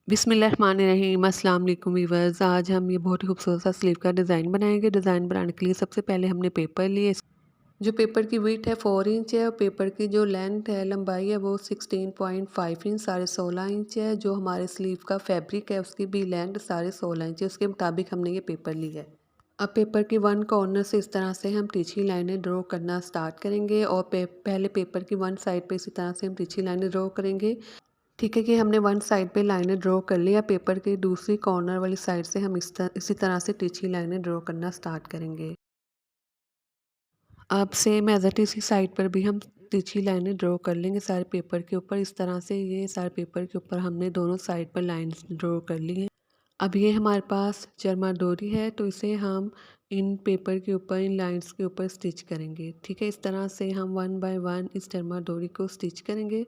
बिस्मिल्लाहिर्रहमानिर्रहीम, अस्सलाम वालेकुम वीवर्स। आज हम ये बहुत ही खूबसूरत सा स्लीव का डिज़ाइन बनाएंगे। डिज़ाइन बनाने के लिए सबसे पहले हमने पेपर लिए। जो पेपर की विड्थ है 4 इंच है और पेपर की जो लेंथ है, लंबाई है, वो 16.5 इंच 16.5 इंच है। जो हमारे स्लीव का फैब्रिक है उसकी भी लेंथ 16.5 इंच है। उसके मुताबिक हमने ये पेपर लिया है। अब पेपर की वन कॉर्नर से इस तरह से हम तिरछी लाइनें ड्रॉ करना स्टार्ट करेंगे और पहले पेपर की वन साइड पे इसी तरह से हम तिरछी लाइनें ड्रॉ करेंगे। ठीक है कि हमने वन साइड पे लाइनें ड्रॉ कर लिया। पेपर की दूसरी कॉर्नर वाली साइड से हम इसी तरह से तिरछी लाइनें ड्रॉ करना स्टार्ट करेंगे। अब सेम एज इट इसी साइड पर भी हम तिरछी लाइनें ड्रॉ कर लेंगे सारे पेपर के ऊपर। इस तरह से ये सारे पेपर के ऊपर हमने दोनों साइड पर लाइन्स ड्रॉ कर ली हैं। अब ये हमारे पास चरमा डोरी है तो इसे हम इन पेपर के ऊपर, इन लाइंस के ऊपर स्टिच करेंगे। ठीक है, इस तरह से हम वन बाय वन इस चरमा डोरी को स्टिच करेंगे।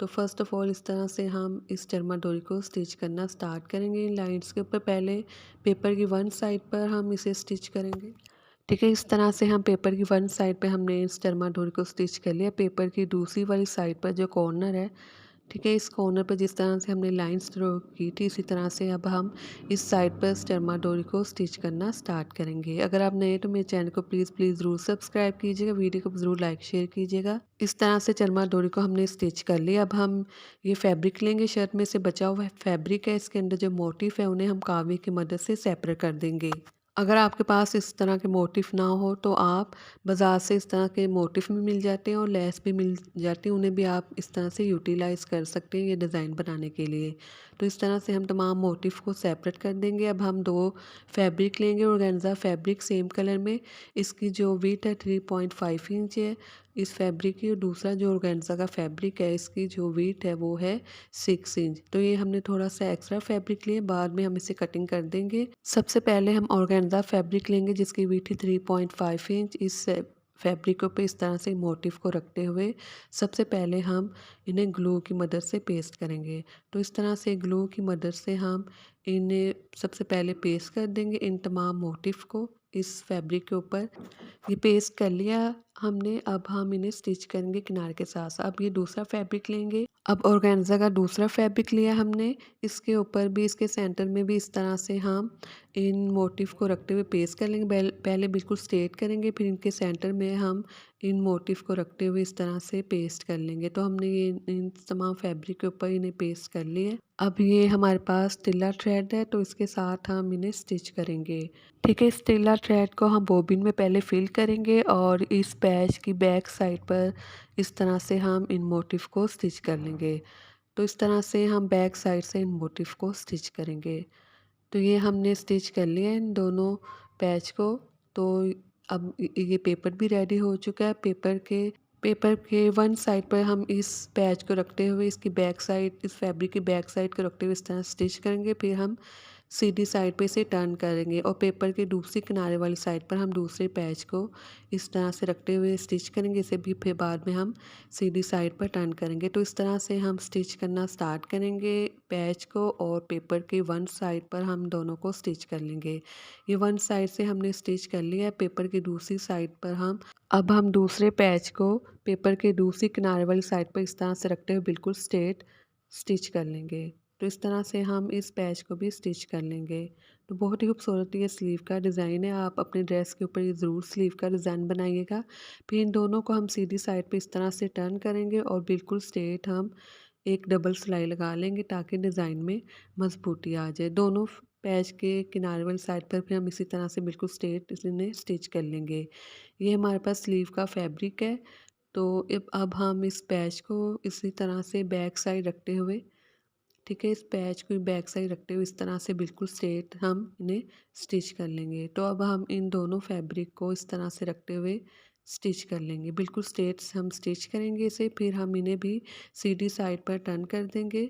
तो फर्स्ट ऑफ ऑल इस तरह से हम इस चरमा डोरी को स्टिच करना स्टार्ट करेंगे। इन लाइंस के ऊपर पहले पेपर की वन साइड पर हम इसे स्टिच करेंगे। ठीक है, इस तरह से हम पेपर की वन साइड पे हमने इस चरमा डोरी को स्टिच कर लिया। पेपर की दूसरी वाली साइड पर जो कॉर्नर है, ठीक है, इस कॉर्नर पर जिस तरह से हमने लाइंस ड्रॉ की थी इसी तरह से अब हम इस साइड पर चरमा डोरी को स्टिच करना स्टार्ट करेंगे। अगर आप नए तो मेरे चैनल को प्लीज़ प्लीज़ ज़रूर सब्सक्राइब कीजिएगा, वीडियो को ज़रूर लाइक शेयर कीजिएगा। इस तरह से चरमा डोरी को हमने स्टिच कर लिया। अब हम ये फैब्रिक लेंगे, शर्ट में से बचा हुआ फैब्रिक है, इसके अंदर जो मोटिफ है उन्हें हम कावे की मदद से सेपरेट कर देंगे। अगर आपके पास इस तरह के मोटिफ ना हो तो आप बाज़ार से इस तरह के मोटिफ भी मिल जाते हैं और लेस भी मिल जाती है, उन्हें भी आप इस तरह से यूटिलाइज़ कर सकते हैं ये डिज़ाइन बनाने के लिए। तो इस तरह से हम तमाम मोटिफ को सेपरेट कर देंगे। अब हम दो फैब्रिक लेंगे, ऑर्गेन्जा फैब्रिक सेम कलर में। इसकी जो विड्थ है 3.5 इंच है इस फैब्रिक की, और दूसरा जो ऑर्गेन्जा का फैब्रिक है इसकी जो विड्थ है वो है 6 इंच। तो ये हमने थोड़ा सा एक्स्ट्रा फैब्रिक लिए, बाद में हम इसे कटिंग कर देंगे। सबसे पहले हम ऑर्गेन्जा फैब्रिक लेंगे जिसकी विड्थ 3.5 इंच। इस फैब्रिक पे इस तरह से मोटिफ को रखते हुए सबसे पहले हम इन्हें ग्लू की मदद से पेस्ट करेंगे। तो इस तरह से ग्लू की मदद से हम इन्हें सबसे पहले पेस्ट कर देंगे इन तमाम मोटिफ को इस फैब्रिक के ऊपर। ये पेस्ट कर लिया हमने। अब हम इन्हें स्टिच करेंगे किनारे के साथ साथ। अब ये दूसरा फैब्रिक लेंगे। अब ऑर्गेन्जा का दूसरा फैब्रिक लिया हमने, इसके ऊपर भी, इसके सेंटर में भी इस तरह से हम इन मोटिफ को रखते हुए पेस्ट कर लेंगे। पहले बिल्कुल स्ट्रेट करेंगे, फिर इनके सेंटर में हम इन मोटिफ को रखते हुए इस तरह से पेस्ट कर लेंगे। तो हमने ये इन तमाम फैब्रिक के ऊपर इन्हें पेस्ट कर लिए। अब ये हमारे पास तिल्ला थ्रेड है तो इसके साथ हम इन्हें स्टिच करेंगे। ठीक है, इस तिल्ला थ्रेड को हम बॉबिन में पहले फिल करेंगे और इस पैच की बैक साइड पर इस तरह से हम इन मोटिफ को स्टिच कर लेंगे। तो इस तरह से हम बैक साइड से इन मोटिफ को स्टिच करेंगे। तो ये हमने स्टिच कर लिया इन दोनों पैच को। तो अब ये पेपर भी रेडी हो चुका है। पेपर के वन साइड पर हम इस पैच को रखते हुए इसकी बैक साइड, इस फैब्रिक की बैक साइड को रखते हुए इस तरह स्टिच करेंगे। फिर हम सीधी साइड पे इसे टर्न करेंगे और पेपर के दूसरी किनारे वाली साइड पर हम दूसरे पैच को इस तरह से रखते हुए स्टिच करेंगे। इसे भी फिर बाद में हम सीधी साइड पर टर्न करेंगे। तो इस तरह से हम स्टिच करना स्टार्ट करेंगे पैच को, और पेपर के वन साइड पर हम दोनों को स्टिच कर लेंगे। ये वन साइड से हमने स्टिच कर लिया है। पेपर की दूसरी साइड पर हम दूसरे पैच को पेपर के दूसरी किनारे वाली साइड पर इस तरह से रखते हुए बिल्कुल स्ट्रेट स्टिच कर लेंगे। तो इस तरह से हम इस पैच को भी स्टिच कर लेंगे। तो बहुत ही खूबसूरत ये स्लीव का डिज़ाइन है। आप अपने ड्रेस के ऊपर ये ज़रूर स्लीव का डिज़ाइन बनाइएगा। फिर इन दोनों को हम सीधी साइड पे इस तरह से टर्न करेंगे और बिल्कुल स्ट्रेट हम एक डबल सिलाई लगा लेंगे ताकि डिज़ाइन में मजबूती आ जाए। दोनों पैच के किनारे वाली साइड पर फिर हम इसी तरह से बिल्कुल स्ट्रेट इन्हें स्टिच कर लेंगे। ये हमारे पास स्लीव का फैब्रिक है। तो अब हम इस पैच को इसी तरह से बैक साइड रखते हुए, ठीक है, इस पैच को बैक साइड रखते हुए इस तरह से बिल्कुल स्ट्रेट हम इन्हें स्टिच कर लेंगे। तो अब हम इन दोनों फैब्रिक को इस तरह से रखते हुए स्टिच कर लेंगे। बिल्कुल स्ट्रेट हम स्टिच करेंगे इसे। फिर हम इन्हें भी सीधी साइड पर टर्न कर देंगे।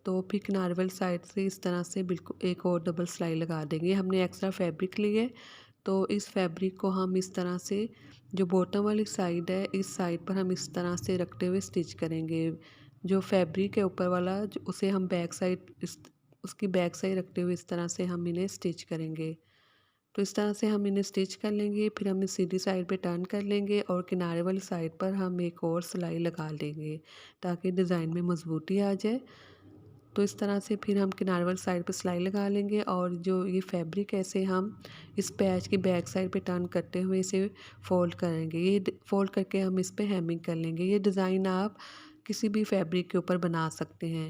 तो फिर किनारे वाली साइड से इस तरह से बिल्कुल एक और डबल सिलाई लगा देंगे। हमने एक्स्ट्रा फैब्रिक ली है तो इस फैब्रिक को हम इस तरह से, जो बॉटम वाली साइड है इस साइड पर हम इस तरह से रखते हुए स्टिच करेंगे। जो फैब्रिक है ऊपर वाला उसे हम बैक साइड उसकी बैक साइड रखते हुए इस तरह से हम इन्हें स्टिच करेंगे। तो इस तरह से हम इन्हें स्टिच कर लेंगे। फिर हम इस सीधी साइड पे टर्न कर लेंगे और किनारे वाली साइड पर हम एक और सिलाई लगा लेंगे ताकि डिज़ाइन में मजबूती आ जाए। तो इस तरह से फिर हम किनारे वाली साइड पे सिलाई लगा लेंगे और जो ये फैब्रिक ऐसे हम इस पैच की बैक साइड पे टर्न करते हुए इसे फ़ोल्ड करेंगे। ये फ़ोल्ड करके हम इस पे हेमिंग कर लेंगे। ये डिज़ाइन आप किसी भी फैब्रिक के ऊपर बना सकते हैं।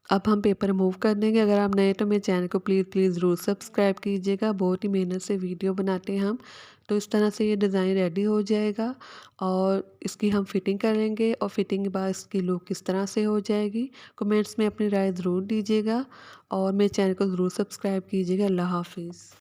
अब हम पेपर मूव कर देंगे। अगर आप नए तो मेरे चैनल को प्लीज़ प्लीज़ ज़रूर सब्सक्राइब कीजिएगा। बहुत ही मेहनत से वीडियो बनाते हैं हम। तो इस तरह से ये डिज़ाइन रेडी हो जाएगा और इसकी हम फिटिंग करेंगे और फिटिंग के बाद इसकी लुक किस तरह से हो जाएगी। कमेंट्स में अपनी राय ज़रूर दीजिएगा और मेरे चैनल को ज़रूर सब्सक्राइब कीजिएगा। अल्लाह हाफ़िज़।